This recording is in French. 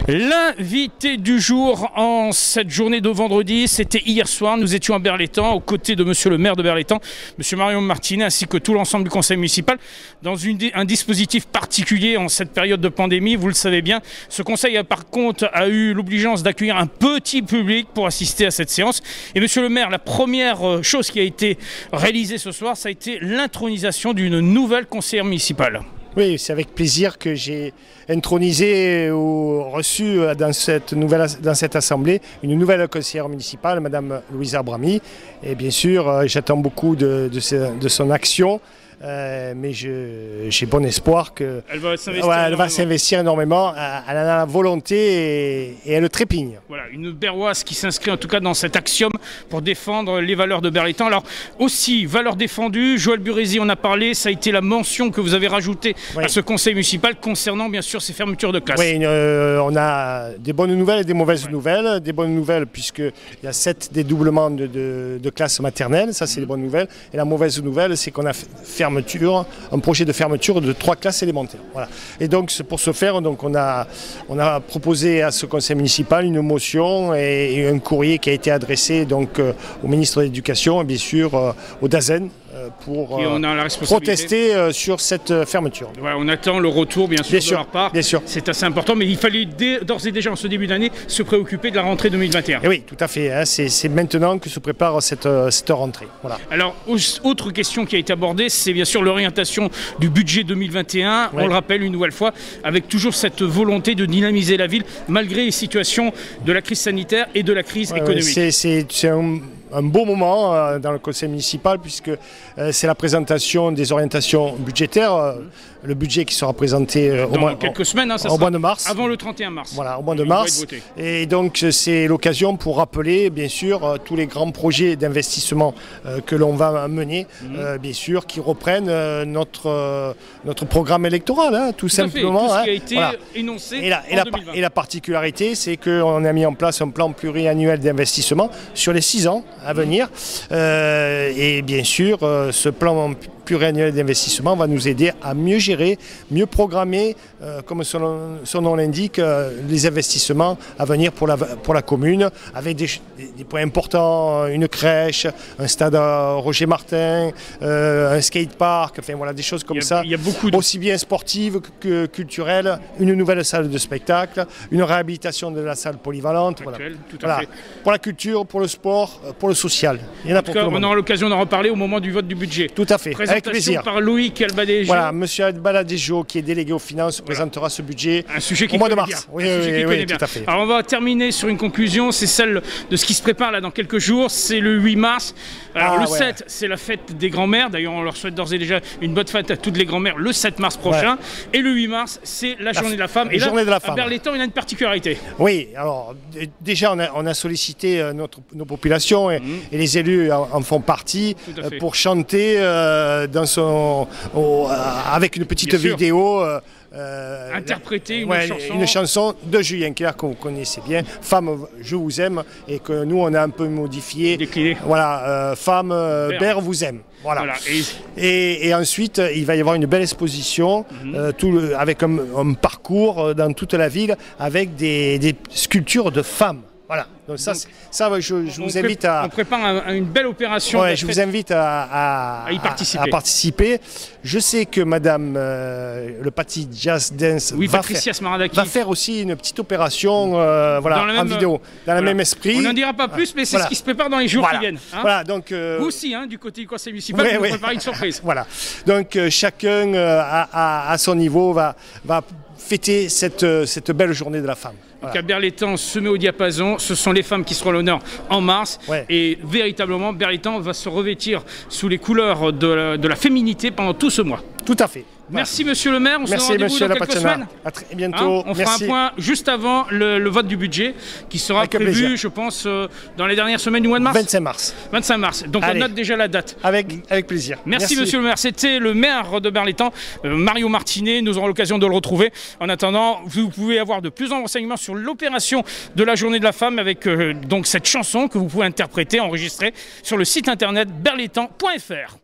L'invité du jour en cette journée de vendredi, c'était hier soir. Nous étions à Berlétan, aux côtés de monsieur le maire de Berlétan, monsieur Mario Martinet, ainsi que tout l'ensemble du conseil municipal, dans un dispositif particulier en cette période de pandémie. Vous le savez bien, ce conseil par contre a eu l'obligeance d'accueillir un petit public pour assister à cette séance. Et monsieur le maire, la première chose qui a été réalisée ce soir, ça a été l'intronisation d'une nouvelle conseillère municipale. Oui, c'est avec plaisir que j'ai intronisé ou reçu dans cette assemblée une nouvelle conseillère municipale, Madame Louisa Brami. Et bien sûr, j'attends beaucoup de son action. Mais j'ai bon espoir qu'elle va s'investir énormément. Elle a la volonté et elle trépigne. Voilà, une Berroise qui s'inscrit en tout cas dans cet axiome pour défendre les valeurs de Berlétan. Alors aussi, valeurs défendues, Joël Burési en a parlé, ça a été la mention que vous avez rajoutée à ce conseil municipal concernant bien sûr ces fermetures de classes. Oui, on a des bonnes nouvelles et des mauvaises nouvelles. Des bonnes nouvelles puisqu'il y a 7 dédoublements de classes maternelles, ça c'est des bonnes nouvelles. Et la mauvaise nouvelle, c'est qu'on a un projet de fermeture de 3 classes élémentaires. Voilà. Et donc pour ce faire, donc, on a proposé à ce conseil municipal une motion et un courrier qui a été adressé donc, au ministre de l'Éducation et bien sûr au DAZEN pour protester sur cette fermeture. Voilà, on attend le retour bien sûr de leur part. Bien sûr. C'est assez important, mais il fallait d'ores et déjà en ce début d'année se préoccuper de la rentrée 2021. Et oui, tout à fait. Hein, c'est maintenant que se prépare cette rentrée. Voilà. Alors, autre question qui a été abordée, c'est bien sûr l'orientation du budget 2021. Ouais. On le rappelle une nouvelle fois, avec toujours cette volonté de dynamiser la ville, malgré les situations de la crise sanitaire et de la crise économique. C'est un beau moment dans le conseil municipal puisque c'est la présentation des orientations budgétaires, le budget qui sera présenté dans quelques semaines, au mois de mars. Avant le 31 mars. Voilà, au mois de mars. Et donc c'est l'occasion pour rappeler bien sûr tous les grands projets d'investissement que l'on va mener, bien sûr, qui reprennent notre programme électoral, hein, tout simplement. Tout ce qui a été énoncé en 2020. Et la particularité, c'est qu'on a mis en place un plan pluriannuel d'investissement sur les 6 ans à venir. Et bien sûr, ce plan pluriannuel d'investissement va nous aider à mieux gérer, mieux programmer, comme son nom l'indique, les investissements à venir pour la commune, avec des points importants, une crèche, un stade Roger Martin, un skatepark, enfin voilà, des choses comme ça, il y a beaucoup aussi bien sportives que culturelles, une nouvelle salle de spectacle, une réhabilitation de la salle polyvalente, voilà. Pour la culture, pour le sport, pour le social. Il y en a pour tout le monde. On aura l'occasion d'en reparler au moment du vote du budget. Tout à fait. Avec plaisir. Par Loïc Albadejo. Voilà, monsieur Albadejo, qui est délégué aux finances, présentera ce budget au mois de mars. Oui, tout à fait. Alors on va terminer sur une conclusion, c'est celle de ce qui se prépare là dans quelques jours, c'est le 8 mars. Alors le 7, c'est la fête des grands-mères, d'ailleurs on leur souhaite d'ores et déjà une bonne fête à toutes les grands-mères le 7 mars prochain. Et le 8 mars, c'est la journée de la femme. Et là, à Berlétan, il y a une particularité. Oui, alors déjà on a sollicité nos populations et les élus en font partie pour chanter avec une petite vidéo. Interpréter une chanson de Julien Clerc que vous connaissez bien, Femme, je vous aime, et que nous on a un peu modifié. Décliné. Voilà, Femme, Père vous aime. Voilà. Et ensuite, il va y avoir une belle exposition avec un parcours dans toute la ville avec des sculptures de femmes. Voilà, donc je vous invite à... On prépare une belle opération. Ouais, je vous invite à y participer. Je sais que Madame le Parti Jazz Dance va faire aussi une petite opération en vidéo, dans le même esprit. On n'en dira pas plus, mais c'est ce qui se prépare dans les jours qui viennent. Hein. Voilà, donc, vous aussi, du côté du conseil municipal, vous préparez une surprise. Voilà, donc chacun à son niveau va fêter cette belle journée de la femme. Donc à Berlétan, se met au diapason, ce sont les femmes qui seront à l'honneur en mars. Et véritablement, Berlétan va se revêtir sous les couleurs de la féminité pendant tout ce mois. Tout à fait. Merci monsieur le maire, on se donne rendez-vous dans quelques semaines. À très bientôt. On fera un point juste avant le vote du budget qui sera prévu, je pense, dans les dernières semaines du mois de mars. 25 mars. 25 mars. Donc on note déjà la date. Avec plaisir. Merci monsieur le maire. C'était le maire de Berlétan, Mario Martinet. Nous aurons l'occasion de le retrouver. En attendant, vous pouvez avoir de plus en renseignements sur l'opération de la journée de la femme avec donc cette chanson que vous pouvez interpréter, enregistrer sur le site internet berletan.fr.